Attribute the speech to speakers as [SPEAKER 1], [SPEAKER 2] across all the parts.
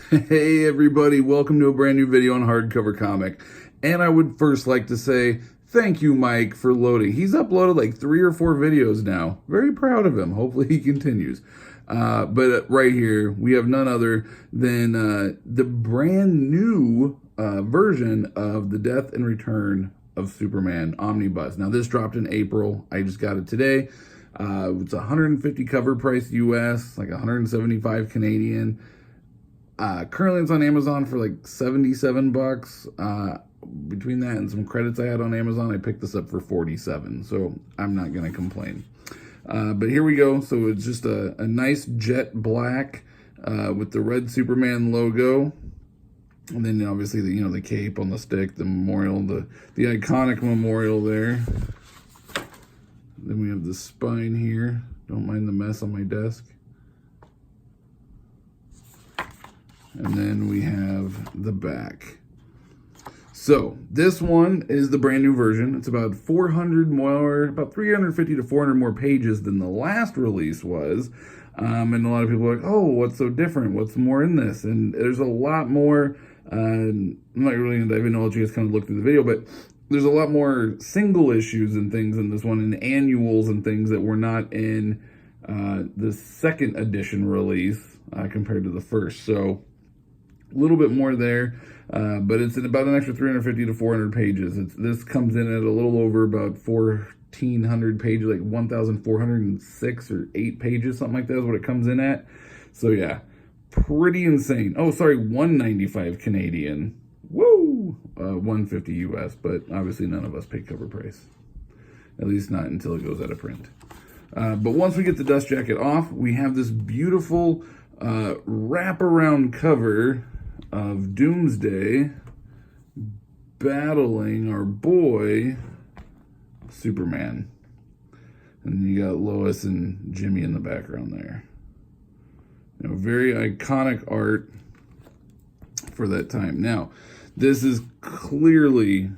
[SPEAKER 1] Hey everybody, welcome to a brand new video on Hardcover Comic. And I would first like to say thank you, Mike, for loading. He's uploaded like 3 or 4 videos now. Very proud of him. Hopefully he continues. But right here, we have none other than the brand new version of The Death and Return of Superman Omnibus. Now this dropped in April. I just got it today. It's 150 cover price US, like 175 Canadian. Currently it's on Amazon for like 77 bucks. Between that and some credits I had on Amazon, I picked this up for 47, so I'm not going to complain. But here we go. So it's just a nice jet black with the red Superman logo. And then obviously the cape on the stick, the memorial, the iconic memorial there. Then we have the spine here. Don't mind the mess on my desk. And then we have the back. So this one is the brand new version. It's about 400 more, about 350 to 400 more pages than the last release was. And a lot of people are like, oh, what's so different? What's more in this? And there's a lot more. I'm not really going to dive into all. You guys kind of look through the video, but there's a lot more single issues and things in this one, and annuals and things that were not in the second edition release compared to the first. So a little bit more there, but it's in about an extra 350 to 400 pages. This comes in at a little over about 1,400 pages, like 1,406 or 8 pages, something like that is what it comes in at. So yeah, pretty insane. Oh, sorry, 195 Canadian. Woo! 150 US, but obviously none of us pay cover price. At least not until it goes out of print. But once we get the dust jacket off, we have this beautiful wraparound cover of Doomsday battling our boy Superman. And you got Lois and Jimmy in the background there. Very iconic art for that time. Now, this is clearly,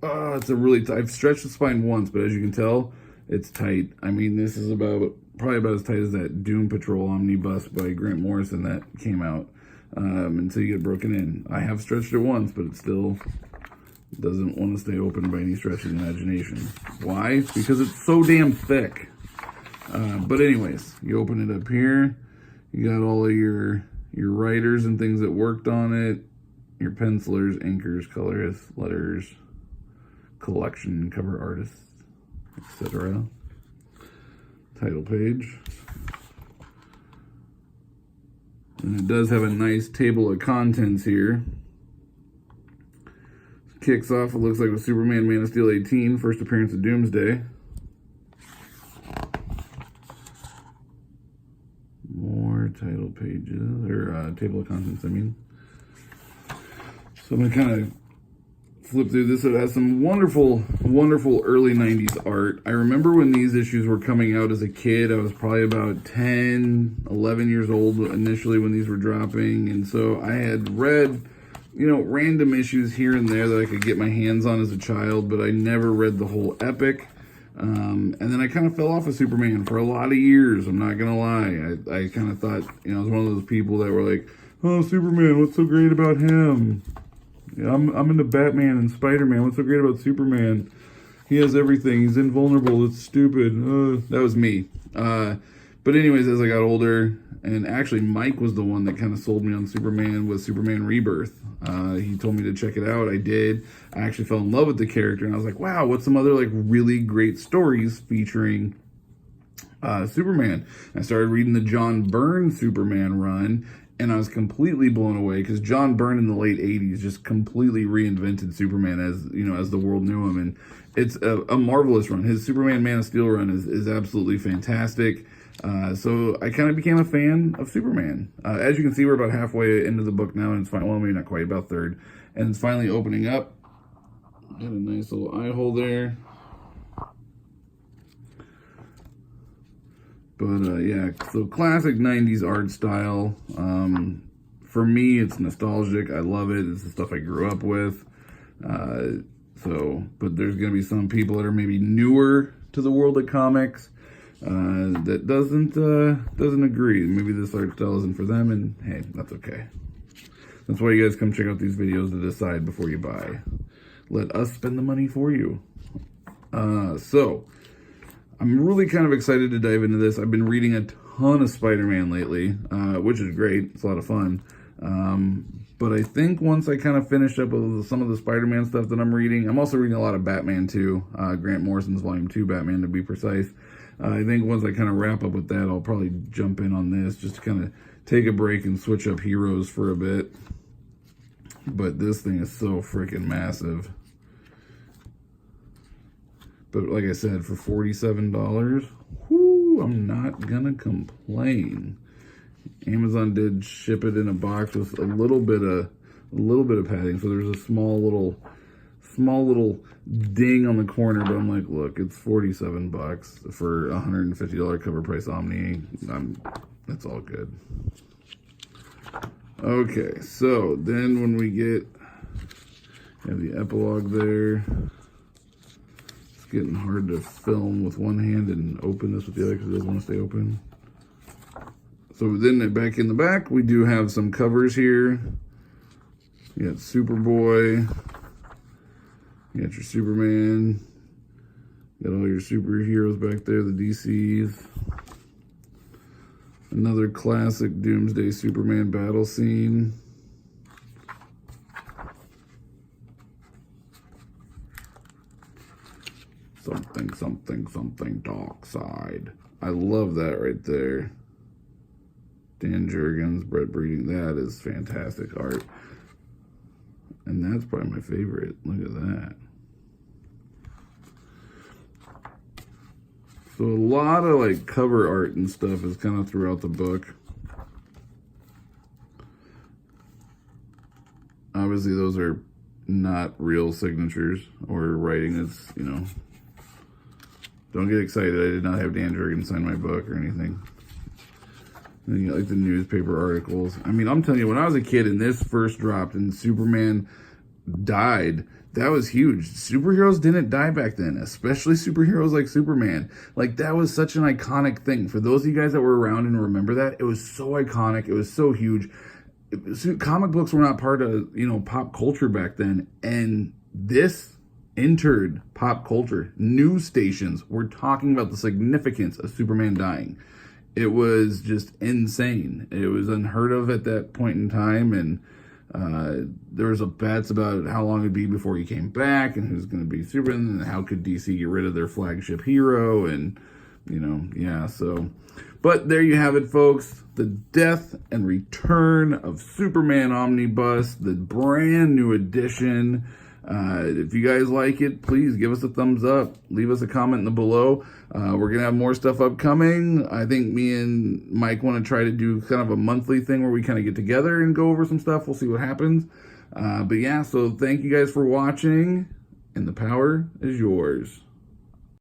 [SPEAKER 1] it's a really tight. I've stretched the spine once, but as you can tell, it's tight. I mean, this is probably about as tight as that Doom Patrol Omnibus by Grant Morrison that came out until you get broken in. I have stretched it once, but it still doesn't want to stay open by any stretch of the imagination. Why? Because it's so damn thick. But anyways, you open it up here. You got all of your writers and things that worked on it, your pencilers, inkers, colorists, letters, collection, cover artists, etc. Title page. And it does have a nice table of contents here. Kicks off, it looks like, with Superman Man of Steel 18, first appearance of Doomsday. More title pages, or table of contents, I mean. So I'm going to kind of flip through this. It has some wonderful, wonderful early 90s art. I remember when these issues were coming out as a kid. I was probably about 10, 11 years old initially when these were dropping. And so I had read, random issues here and there that I could get my hands on as a child, but I never read the whole epic. And then I kind of fell off of Superman for a lot of years. I'm not going to lie. I kind of thought, I was one of those people that were like, oh, Superman, what's so great about him? Yeah, I'm into Batman and Spider-Man. What's so great about Superman? He has everything. He's invulnerable. It's stupid. That was me. But anyways, as I got older, and actually Mike was the one that kind of sold me on Superman with Superman Rebirth. He told me to check it out. I did. I actually fell in love with the character, and I was like, wow, what's some other really great stories featuring Superman? I started reading the John Byrne Superman run, and I was completely blown away because John Byrne in the late 80s just completely reinvented Superman as the world knew him. And it's a marvelous run. His Superman Man of Steel run is absolutely fantastic. So I kind of became a fan of Superman. As you can see, we're about halfway into the book now, and it's finally, well, maybe not quite, about third. And it's finally opening up. Got a nice little eye hole there. But yeah, so classic 90s art style. For me, it's nostalgic. I love it. It's the stuff I grew up with. But there's going to be some people that are maybe newer to the world of comics that doesn't agree. Maybe this art style isn't for them, and hey, that's okay. That's why you guys come check out these videos to decide before you buy. Let us spend the money for you. So I'm really kind of excited to dive into this. I've been reading a ton of Spider-Man lately, which is great. It's a lot of fun. But I think once I kind of finish up with some of the Spider-Man stuff that I'm reading, I'm also reading a lot of Batman too, Grant Morrison's Volume 2 Batman to be precise. I think once I kind of wrap up with that, I'll probably jump in on this just to kind of take a break and switch up heroes for a bit. But this thing is so freaking massive. But like I said, for $47, whoo, I'm not gonna complain. Amazon did ship it in a box with a little bit of padding, so there's a small little ding on the corner. But I'm like, look, it's $47 for $150 cover price Omni. That's all good. Okay, so then when we get the epilogue there. It's getting hard to film with one hand and open this with the other because it doesn't want to stay open. So then back in the back, we do have some covers here. You got Superboy. You got your Superman. You got all your superheroes back there, the DCs. Another classic Doomsday Superman battle scene. Something dark side. I love that right there. Dan Jurgens, Brett Breeding, that is fantastic art. And that's probably my favorite. Look at that. So a lot of like cover art and stuff is kind of throughout the book. Obviously those are not real signatures or writing that's, you know. Don't get excited. I did not have Dan Jurgens sign my book or anything. And then you got like the newspaper articles. I mean, I'm telling you, when I was a kid and this first dropped and Superman died, that was huge. Superheroes didn't die back then, especially superheroes like Superman. Like, that was such an iconic thing. For those of you guys that were around and remember that, it was so iconic. It was so huge. Comic books were not part of, you know, pop culture back then. And this entered pop culture. News stations were talking about the significance of Superman dying. It was just insane. It was unheard of at that point in time, and there was a bets about how long it'd be before he came back, and who's going to be Superman, and how could DC get rid of their flagship hero, and you know, yeah. So, but there you have it, folks. The death and return of Superman Omnibus, the brand new edition. If you guys like it, please give us a thumbs up. Leave us a comment in the below. We're going to have more stuff upcoming. I think me and Mike want to try to do kind of a monthly thing where we kind of get together and go over some stuff. We'll see what happens. But yeah, so thank you guys for watching, and the power is yours.